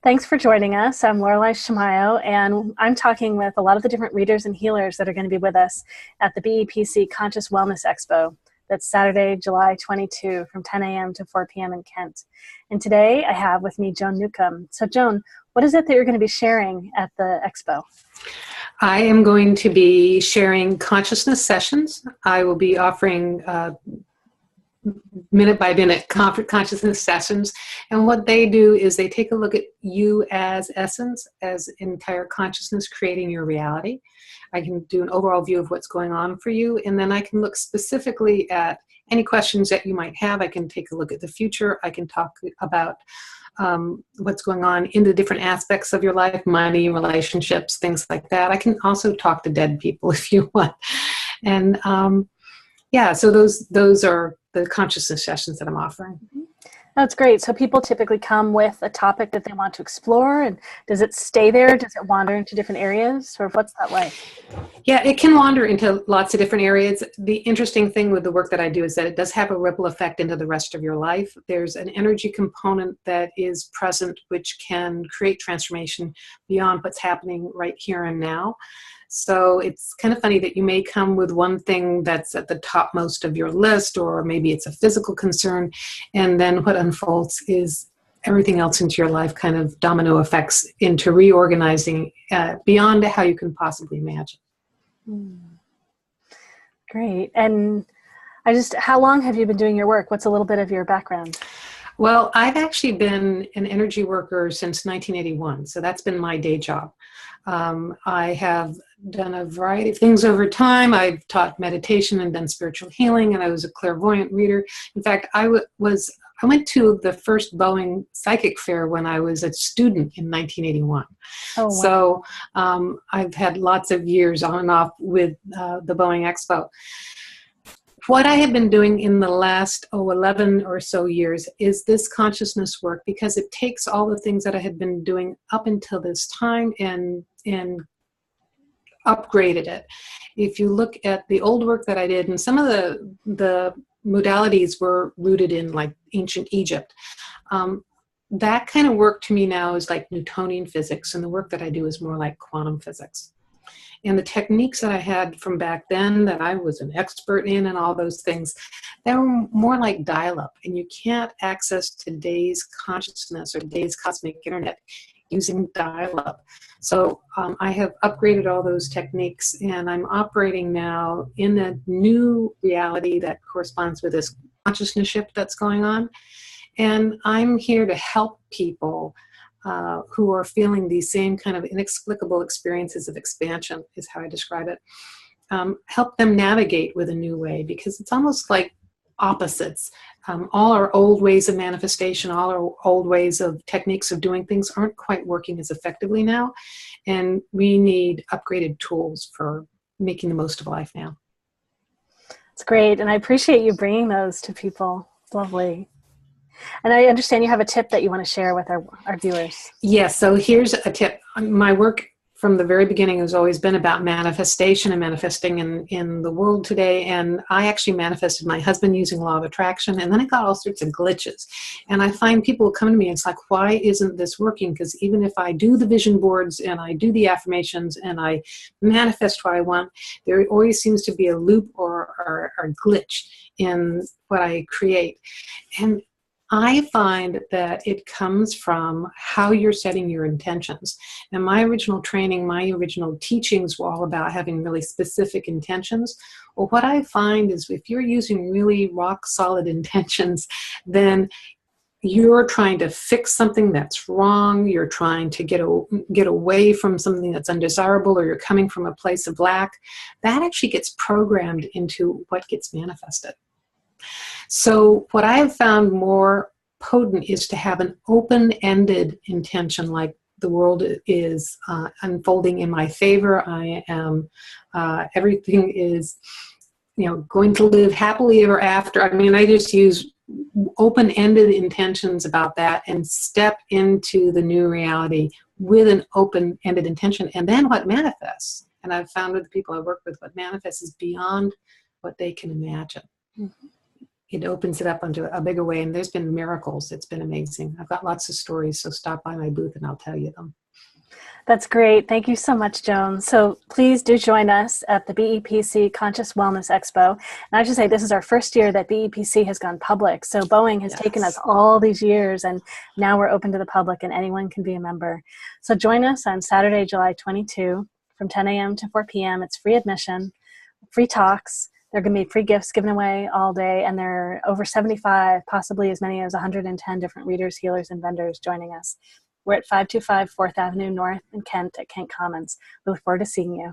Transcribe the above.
Thanks for joining us. I'm Lorelei Shamayo, and I'm talking with a lot of the different readers and healers that are going to be with us at the BEPC Conscious Wellness Expo. That's Saturday, July 22 from 10 a.m. to 4 p.m. in Kent. And today I have with me Joan Newcomb. So Joan, what is it that you're going to be sharing at the expo? I am going to be sharing consciousness sessions. I will be offering minute-by-minute consciousness sessions. And what they do is they take a look at you as essence, as entire consciousness creating your reality. I can do an overall view of what's going on for you, and then I can look specifically at any questions that you might have. I can take a look at the future. I can talk about what's going on in the different aspects of your life, money, relationships, things like that. I can also talk to dead people if you want. And yeah, so those are the consciousness sessions that I'm offering. That's great. So people typically come with a topic that they want to explore, and does it stay there? Does it wander into different areas, or what's that like? Yeah, it can wander into lots of different areas. The interesting thing with the work that I do is that it does have a ripple effect into the rest of your life. There's an energy component that is present, which can create transformation beyond what's happening right here and now. So it's kind of funny that you may come with one thing that's at the topmost of your list, or maybe it's a physical concern, and then what unfolds is everything else into your life kind of domino effects into reorganizing beyond how you can possibly imagine. Great. And how long have you been doing your work? What's a little bit of your background? Well, I've actually been an energy worker since 1981, so that's been my day job. I have done a variety of things over time. I've taught meditation and done spiritual healing, and I was a clairvoyant reader. In fact, I went to the first Boeing Psychic Fair when I was a student in 1981. Oh, wow. So I've had lots of years on and off with the Boeing Expo. What I have been doing in the last 11 or so years is this consciousness work, because it takes all the things that I had been doing up until this time and upgraded it. If you look at the old work that I did, and some of the modalities were rooted in like ancient Egypt, that kind of work to me now is like Newtonian physics, and the work that I do is more like quantum physics. And the techniques that I had from back then that I was an expert in and all those things, they were more like dial-up. And you can't access today's consciousness or today's cosmic internet using dial-up. So I have upgraded all those techniques, and I'm operating now in a new reality that corresponds with this consciousness shift that's going on. And I'm here to help people who are feeling these same kind of inexplicable experiences of expansion, is how I describe it. Help them navigate with a new way, because it's almost like opposites. All our old ways of manifestation, all our old ways of techniques of doing things aren't quite working as effectively now, and we need upgraded tools for making the most of life now. It's great, and I appreciate you bringing those to people. It's lovely. And I understand you have a tip that you want to share with our viewers. Yes, so here's a tip. My work from the very beginning has always been about manifestation and manifesting in the world today. And I actually manifested my husband using law of attraction, and then I got all sorts of glitches. And I find people come to me, and it's like, why isn't this working? Because even if I do the vision boards and I do the affirmations and I manifest what I want, there always seems to be a loop or a glitch in what I create. And I find that it comes from how you're setting your intentions. And my original training, my original teachings were all about having really specific intentions. Well, what I find is if you're using really rock solid intentions, then you're trying to fix something that's wrong, you're trying to get away from something that's undesirable, or you're coming from a place of lack. That actually gets programmed into what gets manifested. So what I have found more potent is to have an open-ended intention, like the world is unfolding in my favor. I am, everything is, going to live happily ever after. I mean, I just use open-ended intentions about that and step into the new reality with an open-ended intention. And then what manifests, and I've found with the people I work with, what manifests is beyond what they can imagine. Mm-hmm. it opens it up onto a bigger way. And there's been miracles. It's been amazing. I've got lots of stories, so stop by my booth and I'll tell you them. That's great. Thank you so much, Joan. So please do join us at the BEPC Conscious Wellness Expo. And I should say this is our first year that BEPC has gone public. So Boeing has taken us all these years, and now we're open to the public and anyone can be a member. So join us on Saturday, July 22 from 10 a.m. to 4 p.m. It's free admission, free talks. There are going to be free gifts given away all day, and there are over 75, possibly as many as 110 different readers, healers, and vendors joining us. We're at 525 4th Avenue North in Kent at Kent Commons. We look forward to seeing you.